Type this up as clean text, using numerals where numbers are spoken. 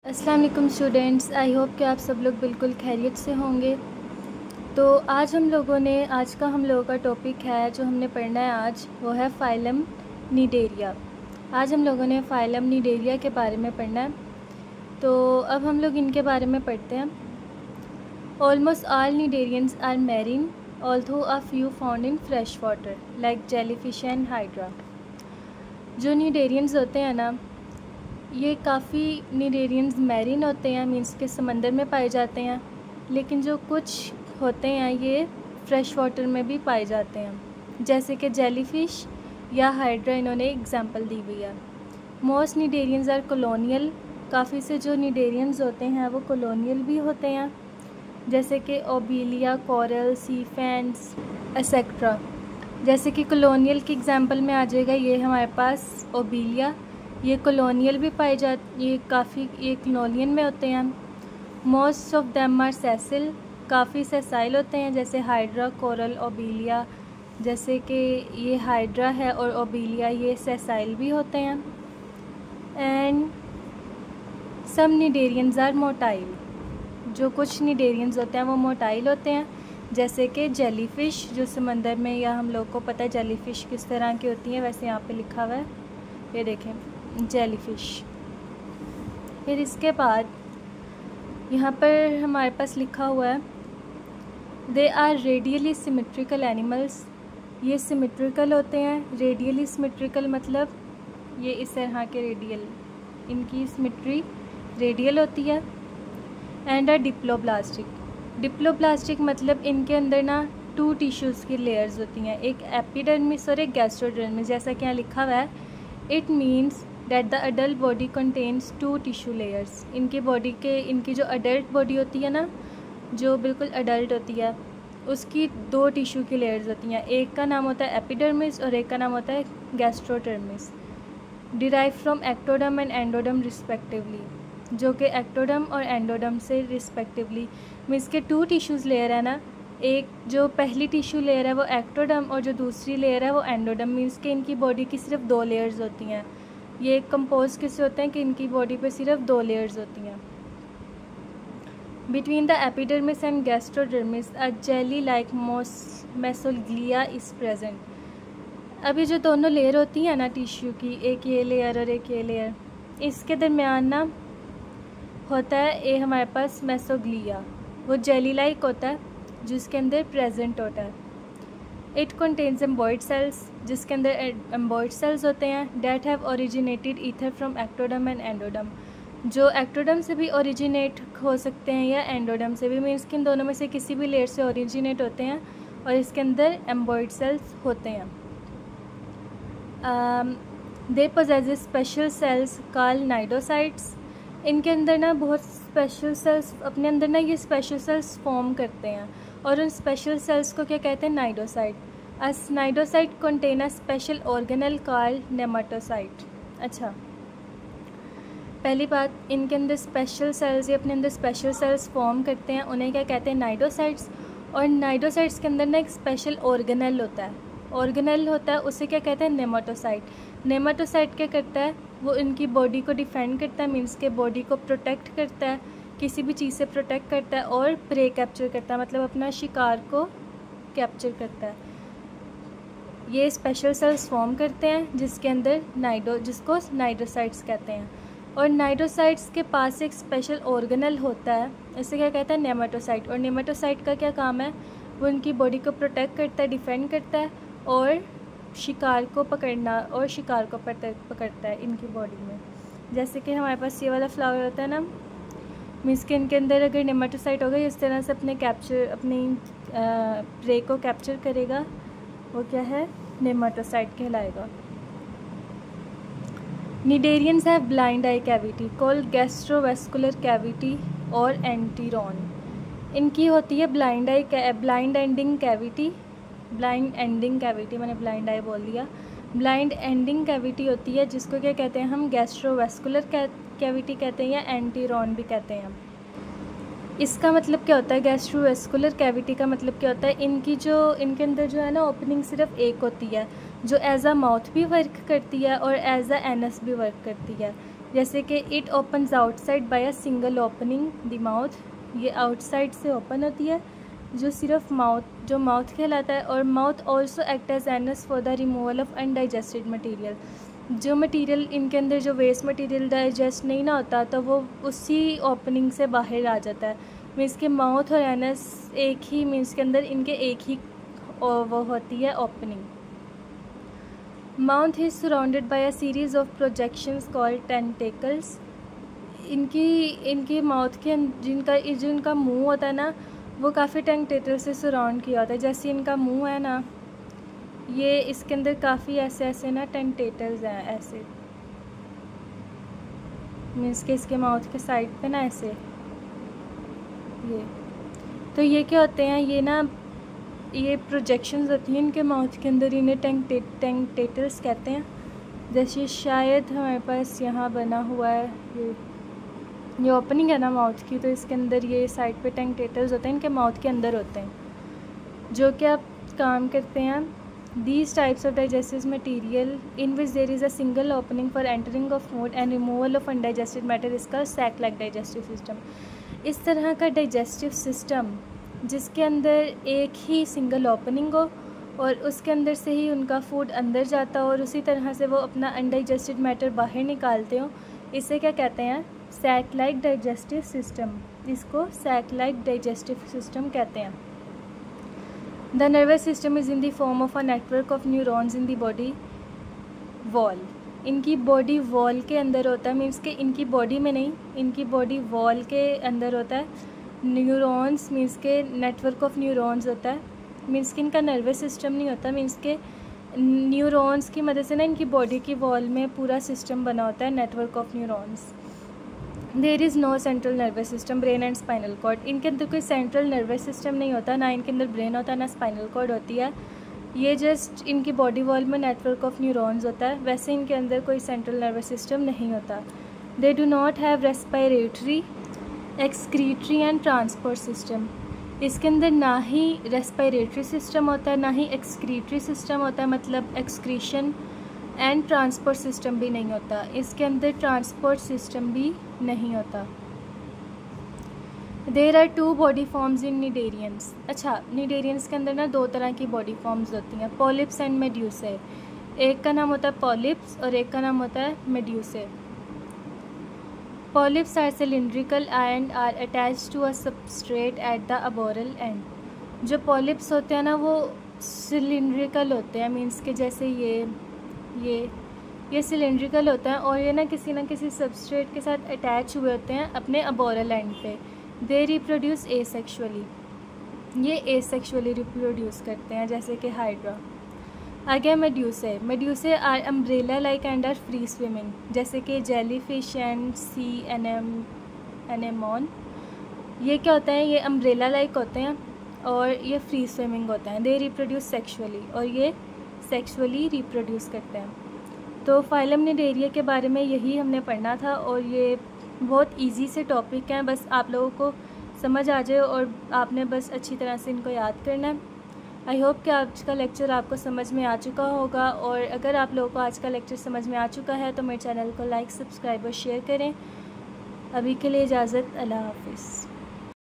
अस्सलाम वालेकुम students, I hope कि आप सब लोग बिल्कुल खैरियत से होंगे। तो आज हम लोगों का टॉपिक है जो हमने पढ़ना है आज, वो है फाइलम निडेरिया। आज हम लोगों ने फाइलम निडेरिया के बारे में पढ़ना है। तो अब हम लोग इनके बारे में पढ़ते हैं। Almost all cnidarians are marine although a few found in fresh water like jellyfish and hydra. जो निडेरियंस होते हैं ना, ये काफ़ी निडेरियंस मैरीन होते हैं, मीन्स के समंदर में पाए जाते हैं, लेकिन जो कुछ होते हैं ये फ्रेश वाटर में भी पाए जाते हैं, जैसे कि जेलीफिश या हाइड्रा इन्होंने एग्जांपल दी हुई है। Most cnidarians are colonial. काफ़ी से जो निडेरियंस होते हैं वो कॉलोनियल भी होते हैं, जैसे कि ओबीलिया, कोरल, सी फैंस एक्सेट्रा। जैसे कि कॉलोनियल की एग्जांपल में आ जाएगा ये हमारे पास ओबीलिया। ये कॉलोनियल भी पाए जाते, ये कॉलोनियल में होते हैं। Most of them are sessile. काफ़ी सेसाइल होते हैं, जैसे हाइड्रा, कोरल, ओबीलिया। जैसे कि ये हाइड्रा है और ओबीलिया ये सेसाइल भी होते हैं। And some cnidarians are motile. जो कुछ निडेरियंस होते हैं वो मोटाइल होते हैं, जैसे कि जेलीफिश, जो समंदर में, या हम लोग को पता है जेलीफिश किस तरह की होती है, वैसे यहाँ पे लिखा हुआ है, ये देखें जेलीफिश। फिर इसके बाद यहाँ पर हमारे पास लिखा हुआ है they are radially symmetrical animals. ये सिमेट्रिकल होते हैं। रेडियली सिमेट्रिकल मतलब ये इस तरह के रेडियल, इनकी सिमेट्री रेडियल होती है। And are diploblastic. डिप्लोब्लास्टिक मतलब इनके अंदर ना 2 टिश्यूज़ की लेयर्स होती हैं, एक एपिडर्मिस और एक गैस्ट्रोडर्मिस, जैसा कि यहाँ लिखा हुआ है। It means that the adult body contains 2 tissue layers. इनकी जो अडल्ट बॉडी होती है ना, जो बिल्कुल अडल्ट होती है, उसकी 2 टिश्यू की लेयर्स होती हैं। एक का नाम होता है एपिडर्मिस और एक का नाम होता है gastrodermis. Derive from ectoderm and endoderm respectively, जो कि एक्टोडर्म और एंडोडर्म से रिस्पेक्टिवली, मीन्स के 2 टिश्यूज़ लेयर है ना, एक जो पहली टिश्यू लेयर है वो एक्टोडर्म और जो दूसरी लेयर है वो एंडोडर्म। मीन्स के इनकी बॉडी की सिर्फ 2 लेयर्स होती हैं। ये कंपोज किससे होते हैं कि इनकी बॉडी पे सिर्फ 2 लेयर्स होती हैं। Between the epidermis and gastrodermis a jelly like mesoglea is present. अब ये जो दोनों लेयर होती हैं ना टिश्यू की, एक ये लेयर और एक ये लेयर, इसके दरमियान ना होता है ये हमारे पास मेसोग्लिया। वो जेली लाइक होता है जिसके अंदर प्रेजेंट होता है। इट कंटेन्स एम्बॉयड सेल्स, जिसके अंदर एम्बॉयड सेल्स होते हैं। That have originated ether from ectoderm and endoderm, जो एक्टोडर्म से भी ओरिजिनेट हो सकते हैं या एंडोडर्म से भी, मीन्स कि इन दोनों में से किसी भी लेयर से ओरिजिनेट होते हैं और इसके अंदर एम्बॉयड सेल्स होते हैं। They possess special cells called cnidocytes. इनके अंदर ना बहुत स्पेशल सेल्स, अपने अंदर ना ये स्पेशल सेल्स फॉर्म करते हैं और उन स्पेशल सेल्स को क्या कहते हैं? Cnidocyte. As cnidocyte contain a special organelle called nematocyte. अच्छा, पहली बात, इनके अंदर स्पेशल सेल्स, ये अपने अंदर स्पेशल सेल्स फॉर्म करते हैं, उन्हें क्या कहते हैं? नाइडोसाइट्स। और नाइडोसाइट्स के अंदर ना एक स्पेशल ऑर्गेनल होता है, उसे क्या कहते हैं? नेमाटोसाइट। नेमाटोसाइट क्या करता है? वो इनकी बॉडी को डिफेंड करता है, मीन्स के बॉडी को प्रोटेक्ट करता है, किसी भी चीज़ से प्रोटेक्ट करता है, और प्रे कैप्चर करता है, मतलब अपना शिकार को कैप्चर करता है। ये स्पेशल सेल्स फॉर्म करते हैं जिसके अंदर जिसको नाइडोसाइट्स कहते हैं। और नाइडोसाइट्स के पास एक स्पेशल ऑर्गेनल होता है, इसे क्या कहता है? नेमाटोसाइट। और नेमाटोसाइट का क्या काम है? वो उनकी बॉडी को प्रोटेक्ट करता है, डिफेंड करता है, और शिकार को पकड़ना और शिकार को पकड़ता है इनकी बॉडी में। जैसे कि हमारे पास ये वाला फ्लावर होता है ना, मीन्स के इनके अंदर अगर नेमाटोसाइट होगा, इस तरह से अपनी प्रे को कैप्चर करेगा, वो क्या है? नेमाटोसाइट कहलाएगा। Cnidarians have blind I cavity called gastrovascular cavity और एंटीरॉन। इनकी होती है ब्लाइंड एंडिंग कैविटी, मैंने ब्लाइंड आई बोल दिया। ब्लाइंड एंडिंग कैविटी होती है जिसको क्या कहते हैं हम? गैस्ट्रोवेस्कुलर कैविटी कहते हैं या एंटीरॉन भी कहते हैं। इसका मतलब क्या होता है? गैस्ट्रोवेस्कुलर कैविटी का मतलब क्या होता है? इनके अंदर जो है ना ओपनिंग सिर्फ एक होती है, जो एज अ माउथ भी वर्क करती है और एज अ एनस भी वर्क करती है। जैसे कि it opens outside by a single opening the mouth, ये आउटसाइड से ओपन होती है जो सिर्फ जो माउथ कहलाता है। और mouth also act as anus for the removal of undigested material, जो मटीरियल इनके अंदर जो वेस्ट मटीरियल डाइजेस्ट नहीं ना होता तो वो उसी ओपनिंग से बाहर आ जाता है। मीन्स के माउथ और एनस एक ही, मीन्स के अंदर इनके एक ही वो होती है opening. Mouth is surrounded by a series of projections called tentacles. इनकी माउथ के जो इनका मुंह होता है ना, वो काफ़ी टेंटेकल से सराउंड किया होता है। जैसे इनका मुंह है ना, ये इसके अंदर काफ़ी ऐसे ना टेंटेकल्स हैं, ऐसे मीन्स के इसके माउथ के साइड पे ना ऐसे ये। तो ये क्या होते हैं, ये प्रोजेक्शंस होती हैं इनके माउथ के अंदर, इन्हें टेंटेकल्स कहते हैं। जैसे शायद हमारे पास यहाँ बना हुआ है ये ओपनिंग है ना माउथ की, तो इसके अंदर ये साइड पे टेंटेकल्स होते हैं, इनके माउथ के अंदर होते हैं, जो कि आप काम करते हैं। These types of digestive material in which there is a single opening for entering of food and removal of undigested matter is called sac-like digestive system। इस तरह का digestive system जिसके अंदर एक ही सिंगल ओपनिंग हो और उसके अंदर से ही उनका फूड अंदर जाता हो और उसी तरह से वो अपना अनडाइजेस्टेड मैटर बाहर निकालते हो, इसे क्या कहते हैं, sac-like digestive system। इसको sac-like digestive system कहते हैं। The nervous system is in the form of a network of neurons in the body wall। इनकी बॉडी वॉल के अंदर होता है, मीन्स के इनकी बॉडी में नहीं, इनकी बॉडी वॉल के अंदर होता है। न्यूरॉन्स मीन्स के नेटवर्क ऑफ न्यूरॉन्स होता है, मीन्स कि इनका नर्वस सिस्टम नहीं होता, मीन्स के न्यूरॉन्स की मदद से ना इनकी बॉडी की वॉल में पूरा सिस्टम बना होता है, network of neurons. There is no central nervous system, brain and spinal cord. इनके अंदर कोई सेंट्रल नर्वस सिस्टम नहीं होता, ना इनके अंदर ब्रेन होता है, ना स्पाइनल कॉर्ड होती है। ये जस्ट इनकी बॉडी वॉल में नेटवर्क ऑफ न्यूरॉन्स होता है, वैसे इनके अंदर कोई सेंट्रल नर्वस सिस्टम नहीं होता। They do not have respiratory, excretory and transport system. इसके अंदर ना ही रेस्पिरेटरी सिस्टम होता है, ना ही एक्सक्रीटरी सिस्टम होता है, मतलब एक्सक्रीशन, एंड ट्रांसपोर्ट सिस्टम भी नहीं होता। इसके अंदर ट्रांसपोर्ट सिस्टम भी नहीं होता। There are 2 body forms in cnidarians. अच्छा, निडेरियंस के अंदर ना 2 तरह की बॉडी फॉर्म्स होती हैं, पॉलिप्स एंड मेड्यूसे। एक का नाम होता है पॉलिप्स और एक का नाम होता है medusae. Polyps are cylindrical and are attached to a substrate at the aboral end. जो पॉलिप्स होते हैं ना वो सिलिंड्रिकल होते हैं, मीन्स के जैसे ये सिलिंड्रिकल होता है और ये ना किसी सबस्ट्रेट के साथ अटैच हुए होते हैं अपने अबोरल एंड पे। दे रिप्रोड्यूस एसेक्सुअली, ये एसेक्सुअली रिप्रोड्यूस करते हैं, जैसे कि हाइड्रा। आगे medusae are umbrella like and are free swimming, जैसे कि जेलीफिश एंड सी एनेमोन। ये क्या होता है, ये अम्ब्रेला लाइक होते हैं और ये फ्री स्विमिंग होते हैं। दे रिप्रोड्यूस सेक्सुअली, और ये सेक्सुअली रिप्रोड्यूस करते हैं। तो फाइलम निडेरिया के बारे में यही हमने पढ़ना था और ये बहुत इजी से टॉपिक हैं, बस आप लोगों को समझ आ जाए और आपने बस अच्छी तरह से इनको याद करना है। आई होप कि आज का लेक्चर आपको समझ में आ चुका होगा, और अगर आप लोगों को आज का लेक्चर समझ में आ चुका है तो मेरे चैनल को लाइक, सब्सक्राइब और शेयर करें। अभी के लिए इजाज़त, अल्लाह हाफिज़।